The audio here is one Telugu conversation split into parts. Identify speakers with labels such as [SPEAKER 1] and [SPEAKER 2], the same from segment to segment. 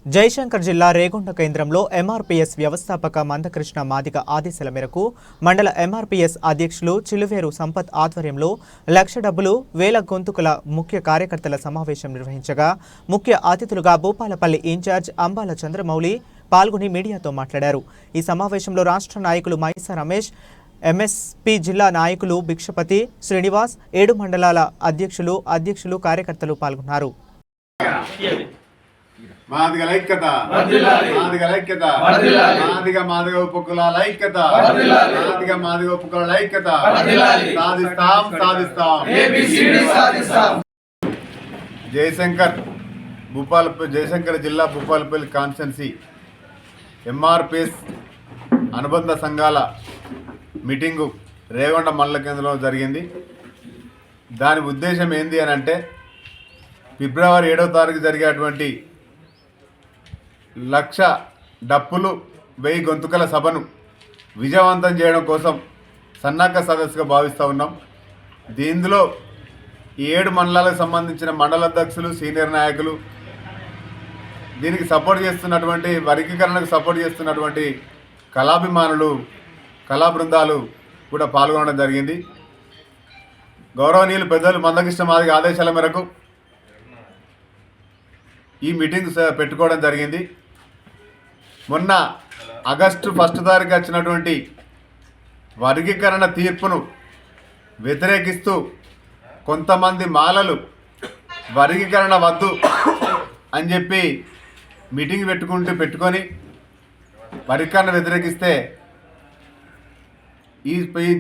[SPEAKER 1] జయశంకర్ జిల్లా రేగొండ కేంద్రంలో ఎంఆర్పీఎస్ వ్యవస్థాపక మందకృష్ణ మాదిగ ఆదేశాల మేరకు మండల ఎంఆర్పీఎస్ అధ్యక్షులు చిలువేరు సంపత్ ఆధ్వర్యంలో లక్ష డబ్బులు వేల గొంతుకుల ముఖ్య కార్యకర్తల సమావేశం నిర్వహించగా ముఖ్య అతిథులుగా భూపాలపల్లి ఇన్ఛార్జ్ అంబాల చంద్రమౌళి పాల్గొని మీడియాతో మాట్లాడారు। ఈ సమావేశంలో రాష్ట్ర నాయకులు మైసా రమేష్, ఎంఎస్పీ జిల్లా నాయకులు భిక్షపతి, శ్రీనివాస్, 7 మండలాల అధ్యక్షులు కార్యకర్తలు పాల్గొన్నారు।
[SPEAKER 2] మాదిగల ఐక్యత, మాదిగల ఐక్యత, మాదిగ ఉపకులాల ఐక్యత, మాదిగ ఉపకులాల ఐక్యత, సాధిస్తాం। జయశంకర్ జిల్లా భూపాలపల్లి కాన్స్టిట్యున్సీ ఎంఆర్పీఎస్ అనుబంధ సంఘాల మీటింగు రేగొండ మండల కేంద్రంలో జరిగింది। దాని ఉద్దేశం ఏంది అని అంటే ఫిబ్రవరి 7వ తారీఖు జరిగేటువంటి లక్ష డప్పులు 1000 గొంతుకల సభను విజయవంతం చేయడం కోసం సన్నాహక సదస్సుగా భావిస్తూ ఉన్నాం। దీనిలో 7 మండలాలకు సంబంధించిన మండల అధ్యక్షులు, సీనియర్ నాయకులు, దీనికి సపోర్ట్ చేస్తున్నటువంటి వర్గీకరణకు సపోర్ట్ చేస్తున్నటువంటి కళాభిమానులు, కళా బృందాలు కూడా పాల్గొనడం జరిగింది। గౌరవనీయులు పెద్దలు మందకృష్ణ మాదిగ ఆదేశాల మేరకు ఈ మీటింగ్ పెట్టుకోవడం జరిగింది। మొన్న ఆగస్టు 1వ తారీఖు వచ్చినటువంటి వర్గీకరణ తీర్పును వ్యతిరేకిస్తూ కొంతమంది మాలలు వర్గీకరణ వద్దు అని చెప్పి మీటింగ్ పెట్టుకొని వర్గీకరణ వ్యతిరేకిస్తే ఈ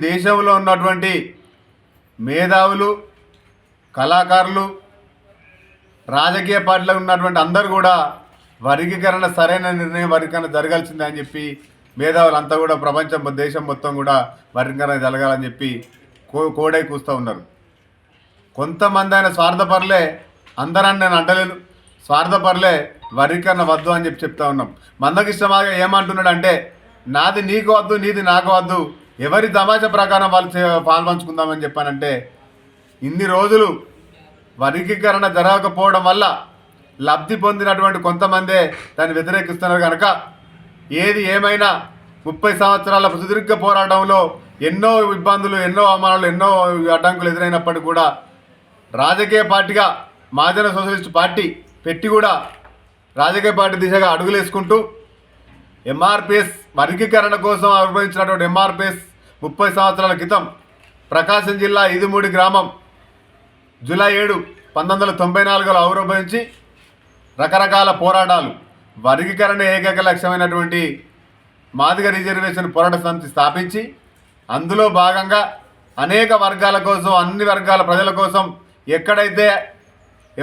[SPEAKER 2] దేశంలో ఉన్నటువంటి మేధావులు, కళాకారులు, రాజకీయ పార్టీలో ఉన్నటువంటి అందరూ కూడా వర్గీకరణ సరైన నిర్ణయం, వర్గీకరణ జరగాల్సిందే అని చెప్పి మేధావులంతా కూడా దేశం మొత్తం కూడా వర్గీకరణ జరగాలని చెప్పి కోడై కూస్తూ ఉన్నారు। కొంతమంది అయిన స్వార్థపరులే, అందరని నేను అంటలేను, స్వార్థపరులే వర్గీకరణ వద్దు అని చెప్తా ఉన్నాం। మందకృష్ణ మాదిగ ఏమంటున్నాడు అంటే, నాది నీకు వద్దు, నీది నాకు వద్దు, ఎవరి తమాషా ప్రకారం వాళ్ళు పాల్పంచుకుందామని చెప్పానంటే, ఇన్ని రోజులు వర్గీకరణ జరగకపోవడం వల్ల లబ్ధి పొందినటువంటి కొంతమందే దాన్ని వ్యతిరేకిస్తున్నారు కనుక ఏది ఏమైనా 30 సంవత్సరాల సుదీర్ఘ పోరాటంలో ఎన్నో ఇబ్బందులు, ఎన్నో అవమానాలు, ఎన్నో అడ్డంకులు ఎదురైనప్పటికీ కూడా రాజకీయ పార్టీగా మహాజన సోషలిస్ట్ పార్టీ పెట్టి కూడా రాజకీయ పార్టీ దిశగా అడుగులేసుకుంటూ ఎంఆర్పీఎస్ వర్గీకరణ కోసం ఆవిర్భవించినటువంటి ఎంఆర్పీఎస్ 30 సంవత్సరాల క్రితం ప్రకాశం జిల్లా ఇదిమూడి గ్రామం జూలై 7, 1994లో ఆవిర్భవించి రకరకాల పోరాటాలు, వర్గీకరణ ఏకైక లక్ష్యమైనటువంటి మాదిగ రిజర్వేషన్ పోరాట సమితి స్థాపించి అందులో భాగంగా అనేక వర్గాల కోసం, అన్ని వర్గాల ప్రజల కోసం ఎక్కడైతే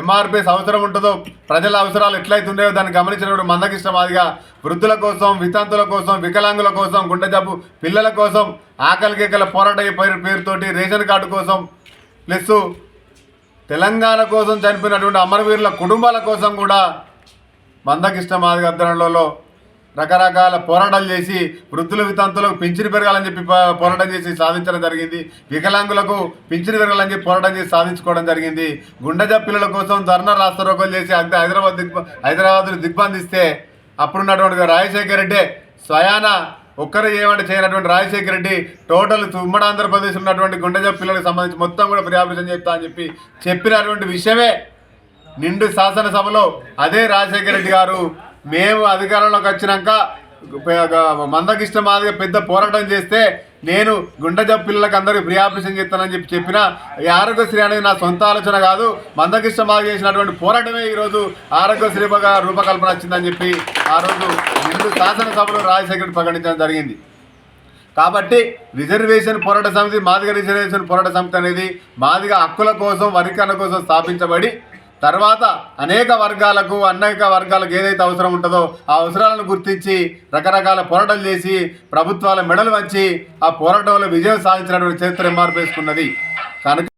[SPEAKER 2] ఎంఆర్పీఎస్ అవసరం ఉంటుందో, ప్రజల అవసరాలు ఎట్లయితే ఉన్నాయో దాన్ని గమనించినప్పుడు మందకృష్ణ మాదిగ వృద్ధుల కోసం, వితంతుల కోసం, వికలాంగుల కోసం, గుండె జబ్బు పిల్లల కోసం, ఆకలికేకల పోరాట పేరుతోటి రేషన్ కార్డు కోసం, ప్లస్ తెలంగాణ కోసం చనిపోయినటువంటి అమరవీరుల కుటుంబాల కోసం కూడా మందకృష్ణ మాదిగ ఆధ్వర్యంలో రకరకాల పోరాటాలు చేసి వృద్ధుల, వితంతులకు పింఛను పెరగాలని చెప్పి పోరాటం చేసి సాధించడం జరిగింది। వికలాంగులకు పింఛను పెరగాలని చెప్పి పోరాటం చేసి సాధించుకోవడం జరిగింది। గుండె జబ్బు పిల్లల కోసం ధర్నా రాస్తారోకలు చేసి హైదరాబాద్ను దిగ్బంధిస్తే అప్పుడున్నటువంటి రాజశేఖర రెడ్డి స్వయాన ఒక్కరు ఏమంటే చేయనటువంటి రాజశేఖర రెడ్డి టోటల్ ఉమ్మడి ఆంధ్రప్రదేశ్ ఉన్నటువంటి గుండె జబ్బు పిల్లలకు సంబంధించి మొత్తం కూడా ప్రియాపరేషన్ చేస్తా అని చెప్పి చెప్పినటువంటి విషయమే నిండు శాసనసభలో అదే రాజశేఖర రెడ్డి గారు మేము అధికారంలోకి వచ్చినాక మందకృష్ణ మాదిగ పెద్ద పోరాటం చేస్తే నేను గుండె జబ్బు పిల్లలకు అందరికీ ఫ్రీ ఆపరేషన్ చేస్తానని చెప్పిన ఈ ఆరోగ్యశ్రీ అనేది నా సొంత ఆలోచన కాదు, మందకృష్ణ మాదిగ చేసినటువంటి పోరాటమే ఈరోజు ఆరోగ్యశ్రీగా రూపకల్పన వచ్చిందని చెప్పి ఆ రోజు నిండు శాసనసభలో రాజశేఖర్ ప్రకటించడం జరిగింది। కాబట్టి రిజర్వేషన్ పోరాట సమితి, మాదిగ రిజర్వేషన్ పోరాట సమితి అనేది మాదిగ హక్కుల కోసం, వర్గీకరణ కోసం స్థాపించబడి తర్వాత అనేక వర్గాలకు ఏదైతే అవసరం ఉంటుందో ఆ అవసరాలను గుర్తించి రకరకాల పోరాటాలు చేసి ప్రభుత్వాల మెడలు వంచి ఆ పోరాటంలో విజయం సాధించినటువంటి చరిత్ర ఎంఆర్పీఎస్కు ఉన్నది కనుక